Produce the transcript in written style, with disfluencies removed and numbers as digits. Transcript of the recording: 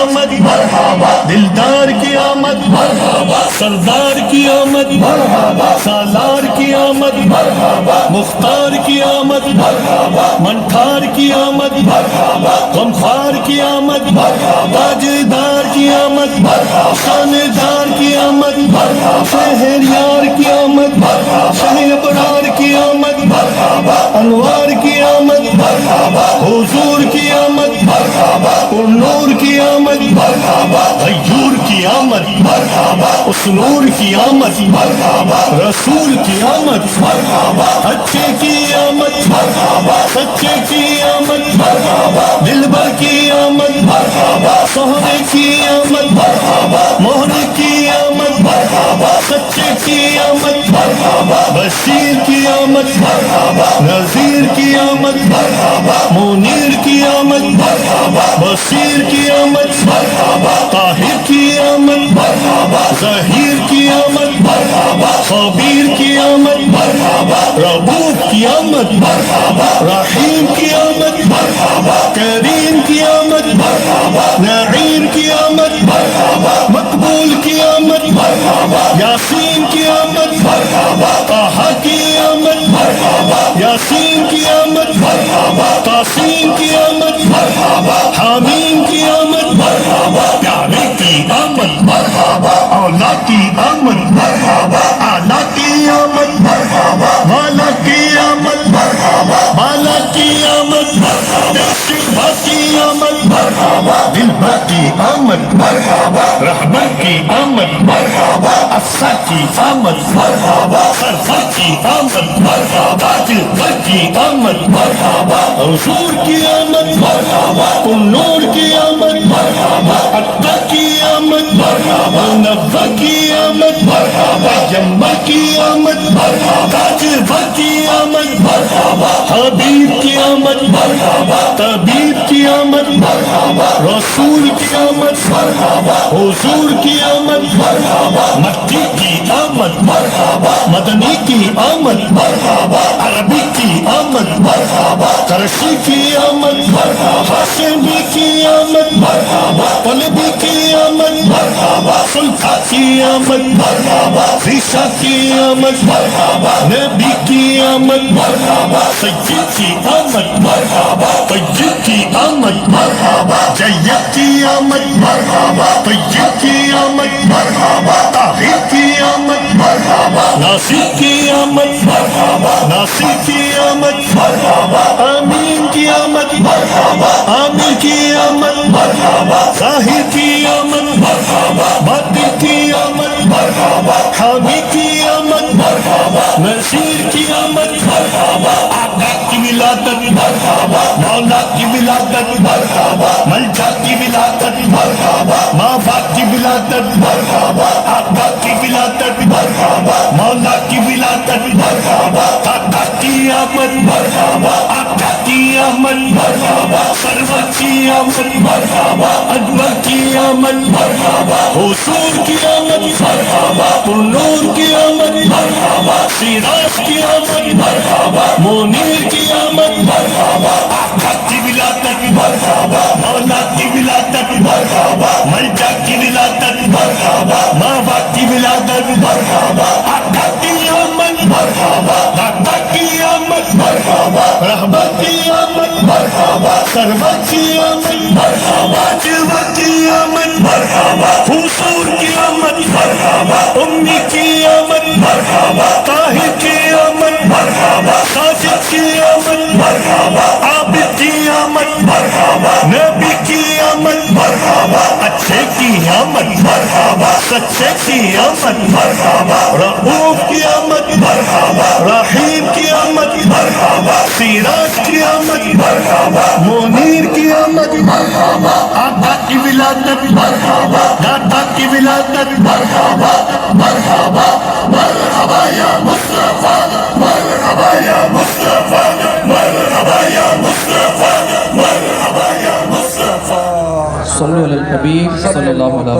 آمد دلدار کی آمد سردار کی آمد سالار کی آمد مختار کی آمد منٹھار کی آمد غمخوار کی آمد تاجدار کی آمد شاندار کی آمد شہریار کی آمد شہ ابرار کی آمد انوار کی آمد حضور کی آمد نور کی آمد غیور کی آمد اس نور کی آمد رسول کی آمد اچھے کی آمد سچے کی آمد دلبر کی آمد سہرے کی آمد مہر کی آمد سچے کی آمد بشیر کی آمد نذیر کی آمد منیر کی آمد بصیر کی آمد طاہر کی آمد ظہیر کی آمد خبیر کی آمد رؤوف کی آمد رحیم کی آمد کریم کی آمد نعیم کی آمد مقبول کی آمد یاسین کی آمد طہ کی آمد یاسین کی آمد تاسین کی آمد حامیم کی آمد پیارے کی آمد اولا کی آمد اعلیٰ کی آمد والا کی آمد بالا کی آمد شفا کی آمد دلبر کی آمد رحمت کی آمد افسر کی آمد سرفر کی آمد تاجدار کی آمد حضور کی آمد نور کی آمد اکبر کی آمد منور کی آمد پیغمبر کی آمد تاجدار کی آمد حبیب کی آمد طبیب کی آمد رسول کی آمد حضور کی آمد مکی کی آمد مدنی کی آمد عربی کی آمد قرشی کی آمد ہاشمی کی آمد طلبی کی آمد سلطہ کی آمد ریشہ کی آمد نبی کی آمد سید کی آمد طیب کی آمد جید کی آمد طیب کی آمد طاہر کی آمد ناصر کی آمد ناصر کی آمد آمین کی آمد آمین کی آمد ظاہر کی آمد باطن کی آمد حامی کی آمد نصیر کی آمد آقا کی ولادت مولا کی ولادت ملجا کی ولادت ماں باپ کی ولادت آقا کی ولادت مولا کی ولادت آقا کی آمد آقا کی آمد سرور کی آمد انور کی آمد حضور کی آمد نور کی آمد سراج کی آمد منیر کی آمد آقا کی ولادت مولا کی ولادت ملجا کی ولادت ماں باپ کی ولادت آقا کی آمد داتا کی آمد رحمت کی آمد سرور کی آمد جلوہ کی آمد حضور کی آمد امی کی آمد طاہر کی آمد ساجد کی آمد عابد کی آمد نبی کی آمد اچھے کی آمد سچے کی آمد رؤوف کی آمد رحیم کی آمد سراج کی آمد منیر کی آمد آقا کی ولادت داتا کی ولادت مرحبا مرحبا یا مصطفیٰ مرحبا یا مصطفیٰ مرحبا یا مصطفیٰ مرحبا یا مصطفیٰ صلو علی الحبیب صلی اللہ علیہ